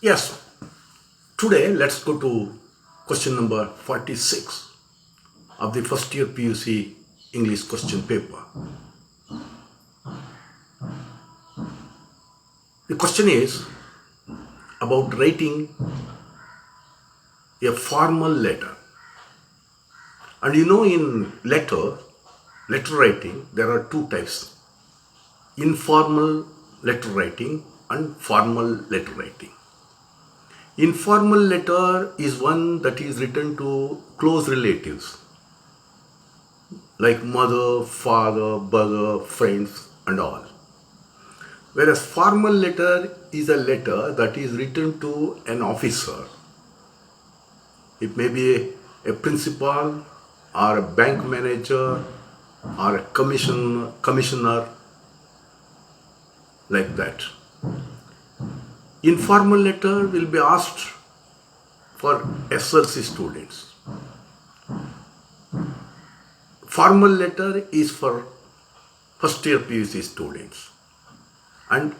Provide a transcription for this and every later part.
Yes, today let's go to question number 46 of the first year PUC English question paper. The question is about writing a formal letter. And in letter writing, there are two types: informal letter writing and formal letter writing. Informal letter is one that is written to close relatives like mother, father, brother, friends, and all. Whereas formal letter is a letter that is written to an officer. It may be a principal or a bank manager or a commissioner, like that. Informal letter will be asked for SLC students. Formal letter is for first year PUC students. And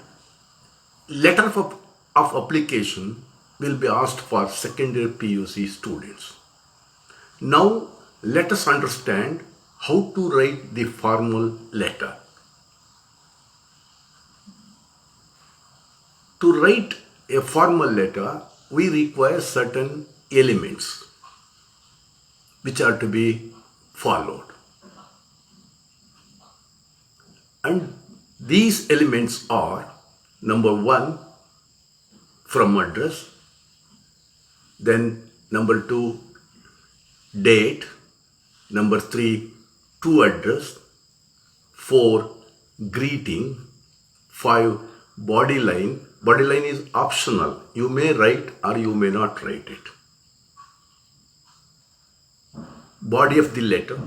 letter of application will be asked for second year PUC students. Now let us understand how to write the formal letter. To write a formal letter, we require certain elements which are to be followed. And these elements are: number 1, from address; then number 2, date; number 3, to address; 4, greeting; 5, body line. Body line is optional. You may write or you may not write it. Body of the letter,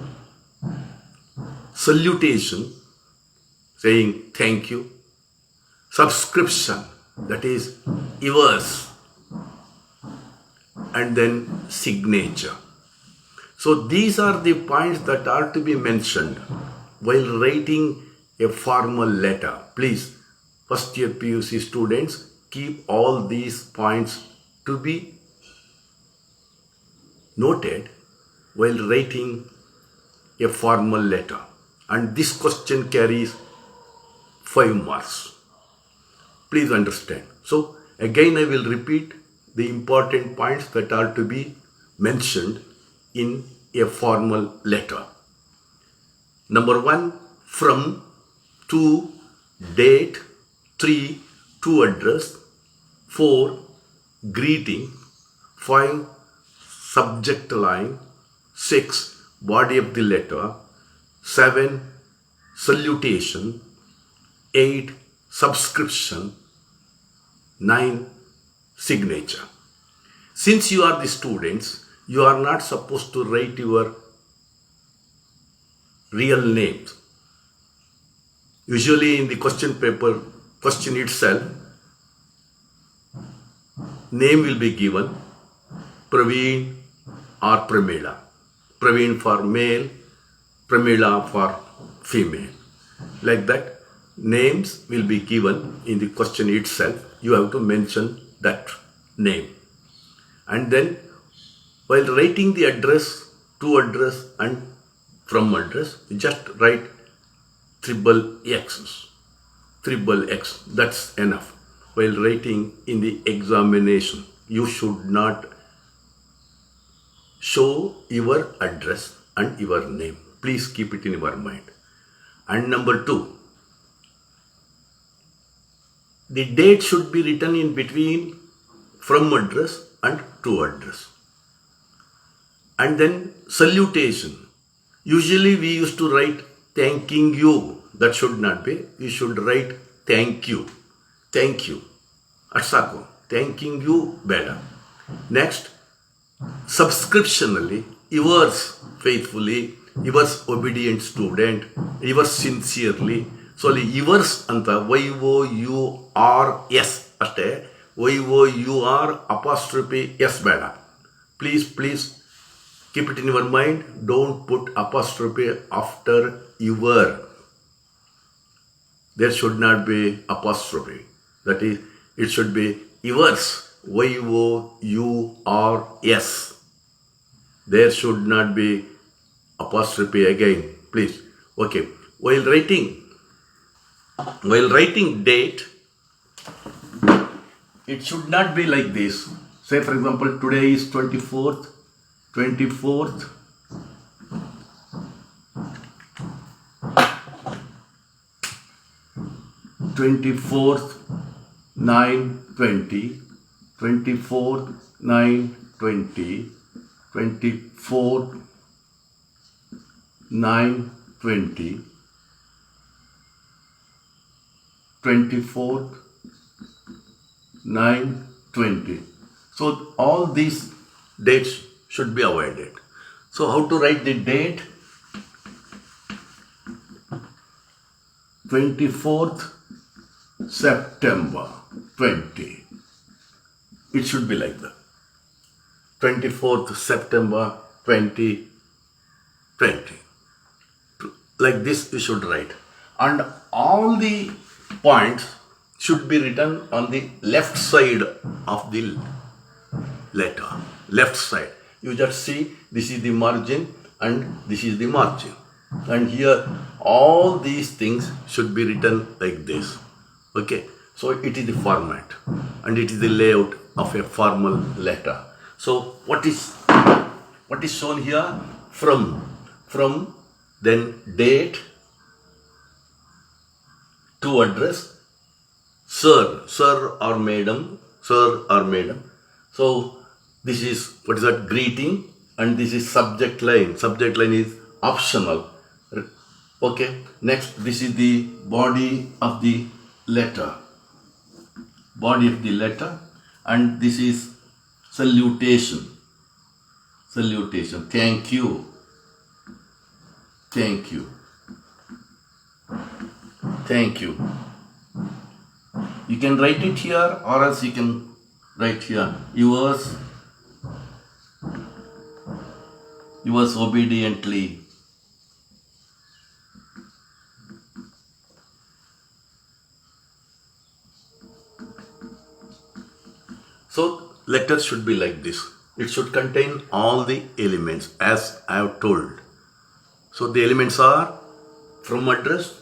salutation, saying thank you; subscription, that is yours; and then signature. So these are the points that are to be mentioned while writing a formal letter. Please, first year PUC students, keep all these points to be noted while writing a formal letter. And this question carries 5 marks. Please understand. So again I will repeat the important points that are to be mentioned in a formal letter. Number 1, from; 2, date; 3, to address; 4, greeting; 5, subject line; 6, body of the letter; 7, salutation; 8, subscription; 9, signature. Since you are the students, you are not supposed to write your real names. Usually in the question paper, question itself, name will be given: Praveen or Pramila. Praveen for male, Pramila for female. Like that, names will be given in the question itself. You have to mention that name. And then while writing the address, to address and from address, you just write XXX. That's enough. While writing in the examination, you should not show your address and your name. Please keep it in your mind. And number 2, the date should be written in between from address and to address. And then salutation. Usually we used to write thanking you. That should not be. You should write thank you. Thank you. Atsako. Thanking you better. Next, subscriptionally, yours faithfully, yours obedient student, yours sincerely. So yours anta YOURS ಅಷ್ಟೇ. YOUR apostrophe S ಬೇಡ. Please keep it in your mind. Don't put apostrophe after your. There should not be apostrophe. That is, it should be yours. YOURS. There should not be apostrophe again, please. Okay. While writing date, it should not be like this. Say for example, today is 24th, 24th, 9/20, 24th 9/20, 24th 9/20, 24th 9/20. So all these dates should be avoided. So how to write the date? 24th September 20. It should be like that. 24th September 2020. Like this you should write. And all the points should be written on the left side of the letter. Left side. You just see this is the margin and this is the margin. And here all these things should be written like this. Okay. So it is the format and it is the layout of a formal letter. So what is shown here? From then date to address, sir or madam. So this is what is that? Greeting, and this is subject line. Subject line is optional. Okay. Next, this is the body of the letter. And this is salutation. Thank you. You can write it here, or else you can write here. Yours obediently. So letter should be like this. It should contain all the elements as I have told. So the elements are from address,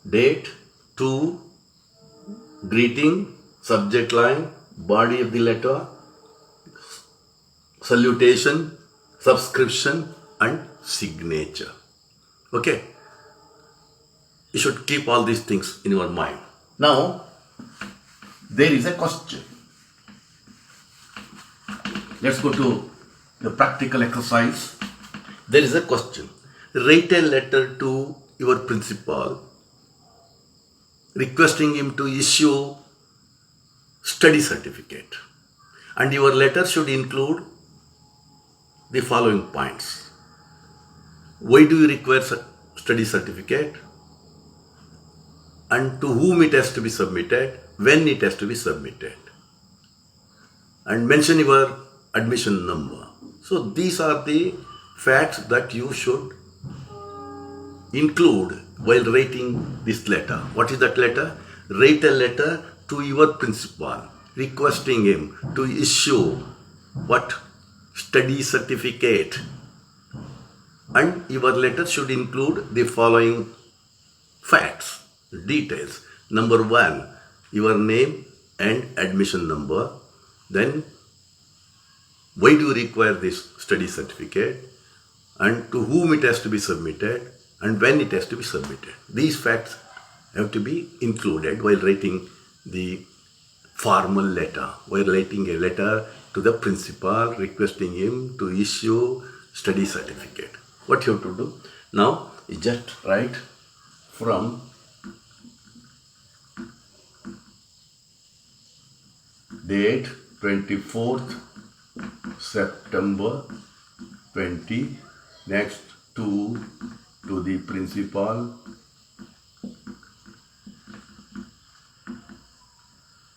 date, to, greeting, subject line, body of the letter, salutation, subscription, and signature. Okay. You should keep all these things in your mind. Now, there is a question. Let's go to the practical exercise. There is a question. Write a letter to your principal requesting him to issue study certificate. And your letter should include the following points. Why do you require study certificate? And to whom it has to be submitted, when it has to be submitted. And mention your admission number. So these are the facts that you should include while writing this letter. What is that letter? Write a letter to your principal requesting him to issue what? Study certificate. And your letter should include the following facts, details. Number 1, your name and admission number. Then, why do you require this study certificate? And to whom it has to be submitted? And when it has to be submitted. These facts have to be included while writing the formal letter. While writing a letter to the principal requesting him to issue study certificate. What you have to do? Now, you just write from date 24th September 20, next to the principal.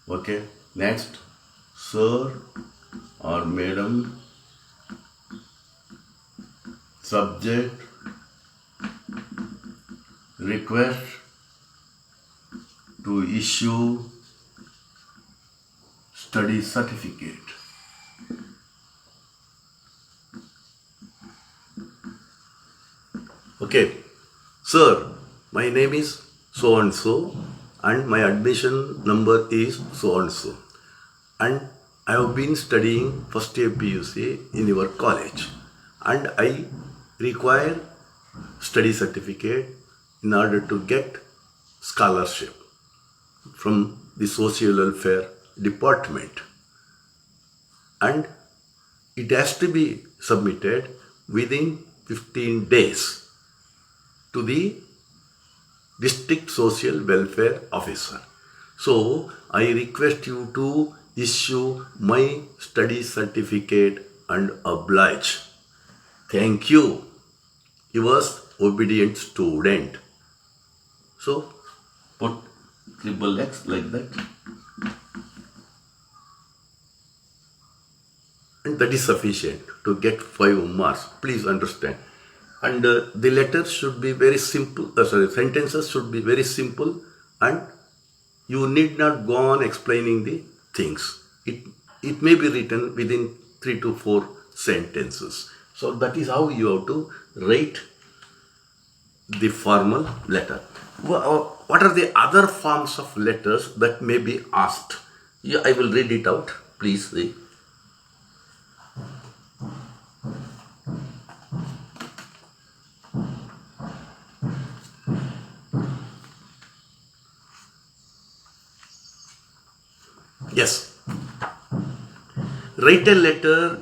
Okay, next, sir or madam, subject, request to issue study certificate. Okay, sir, my name is so and so, and my admission number is so and so, and I have been studying first year PUC in your college, and I require study certificate in order to get scholarship from the social welfare department, and it has to be submitted within 15 days to the district social welfare officer. So I request you to issue my study certificate and oblige. Thank you. Yours obedient student. So put triple X like that. And that is sufficient to get 5 marks. Please understand. And the letters should be very simple, sentences should be very simple, and you need not go on explaining the things. It may be written within 3 to 4 sentences. So that is how you have to write the formal letter. What are the other forms of letters that may be asked? Yeah, I will read it out. Please read. Yes. Write a letter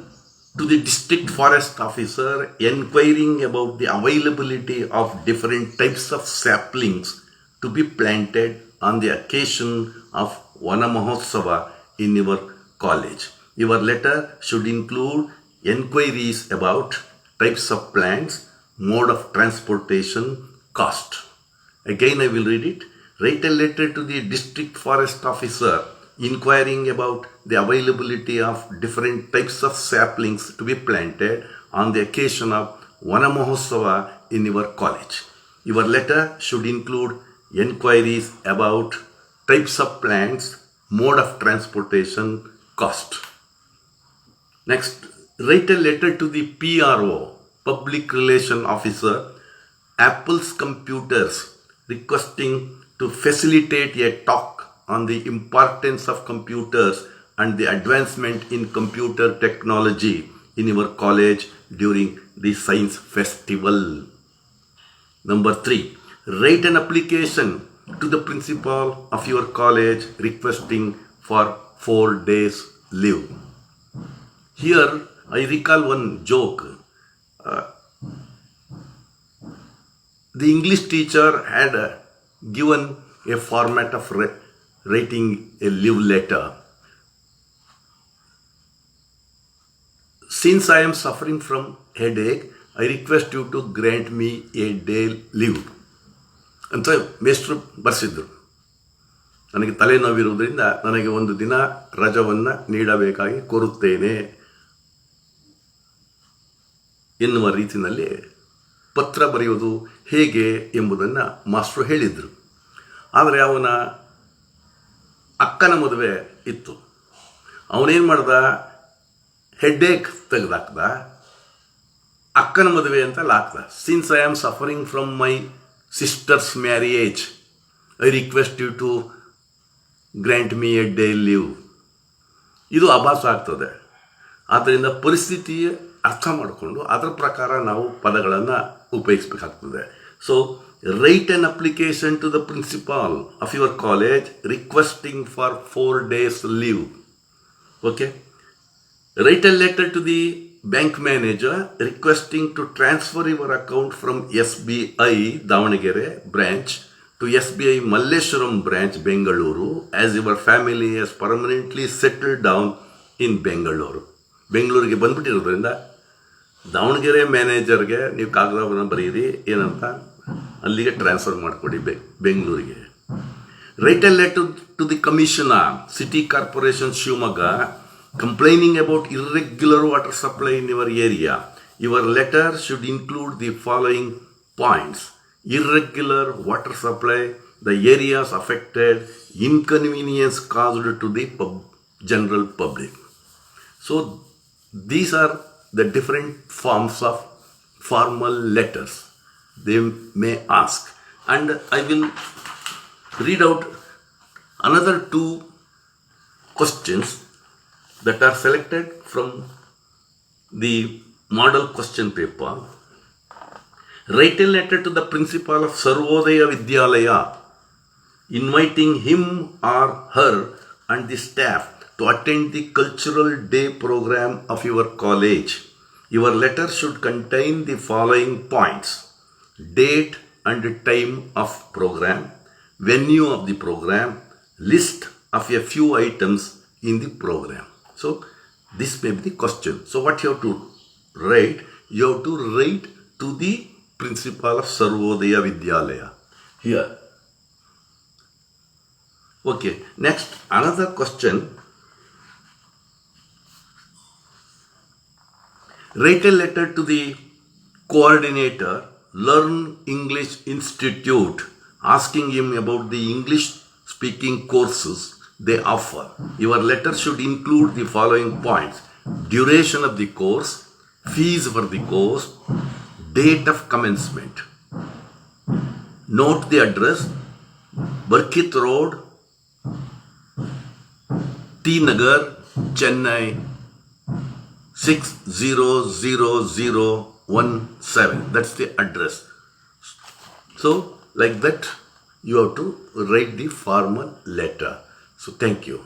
to the district forest officer inquiring about the availability of different types of saplings to be planted on the occasion of Vana Mahotsava in your college. Your letter should include inquiries about types of plants, mode of transportation, cost. Again, I will read it. Write a letter to the district forest officer inquiring about the availability of different types of saplings to be planted on the occasion of Vana Mahotsava in your college. Your letter should include inquiries about types of plants, mode of transportation, cost. Next, write a letter to the PRO, Public Relation Officer, Apple's Computers, requesting to facilitate a talk on the importance of computers and the advancement in computer technology in your college during the science festival. Number 3, write an application to the principal of your college requesting for 4 days leave. Here I recall one joke. The English teacher had given a format of writing a leave letter. Since I am suffering from headache, I request you to grant me a day leave. ಅಂತ ಮೇಷ್ಟ್ರು ಬರೆಸಿದ್ರು. ನನಗೆ ತಲೆನೋವಿರುವುದರಿಂದ ನನಗೆ ಒಂದು ದಿನ ರಜವನ್ನು ನೀಡಬೇಕಾಗಿ ಕೋರುತ್ತೇನೆ ಎನ್ನುವ ರೀತಿಯಲ್ಲಿ ಪತ್ರ ಬರೆಯುವುದು ಹೇಗೆ ಎಂಬುದನ್ನು ಮಾಸ್ಟ್ರು ಹೇಳಿದರು. ಆದರೆ ಅವನ ಅಕ್ಕನ ಮದುವೆ ಇತ್ತು. ಅವನೇನು ಮಾಡ್ದ, ಹೆಡ್ಡೇಕ್ ತೆಗೆದಾಕ್ದ, ಅಕ್ಕನ ಮದುವೆ ಅಂತ ಹಾಕ್ದ. Since I am suffering from my sister's marriage, I request you to grant me a day leave. ಇದು ಅಭಾಸ ಆಗ್ತದೆ. ಆದ್ದರಿಂದ ಪರಿಸ್ಥಿತಿ ಅರ್ಥ ಮಾಡಿಕೊಂಡು ಅದರ ಪ್ರಕಾರ ನಾವು ಪದಗಳನ್ನು ಉಪಯೋಗಿಸಬೇಕಾಗ್ತದೆ. So write an application to the principal of your college requesting for 4 days leave. Okay. Write a letter to the bank manager requesting to transfer your account from SBI Davanagere branch to SBI Malleshwaram branch Bengaluru, as your family has permanently settled down in Bengaluru. ಬೆಂಗಳೂರಿಗೆ ಬಂದ್ಬಿಟ್ಟಿರೋದ್ರಿಂದ ದಾವಣಗೆರೆ ಮ್ಯಾನೇಜರ್ಗೆ ನೀವು ಕಾಗದವನ್ನು ಬರೀರಿ, ಏನಂತ ಅಲ್ಲಿಗೆ transfer ಮಾಡಿಕೊಡಿ ಬೆಂಗಳೂರಿಗೆ. Write a letter to the commissioner, city corporation Shivamogga, complaining about irregular water supply in your area. Your letter should include the following points: irregular water supply, the areas affected, inconvenience caused to the general public. So these are the different forms of formal letters they may ask. And I will read out another two questions that are selected from the model question paper. Write a letter to the principal of Sarvodaya Vidyalaya inviting him or her and the staff to attend the cultural day program of your college. Your letter should contain the following points: date and time of program, venue of the program, list of a few items in the program. So this may be the question. So what you have to write? You have to write to the principal of Sarvodaya Vidyalaya. Here. Okay, next, another question. Write a letter to the coordinator, Learn English Institute, asking him about the English speaking courses they offer. Your letter should include the following points: duration of the course, fees for the course, date of commencement. Note the address: Barkit Road, T Nagar, Chennai 600017. That's the address. So, like that, you have to write the formal letter. So, thank you.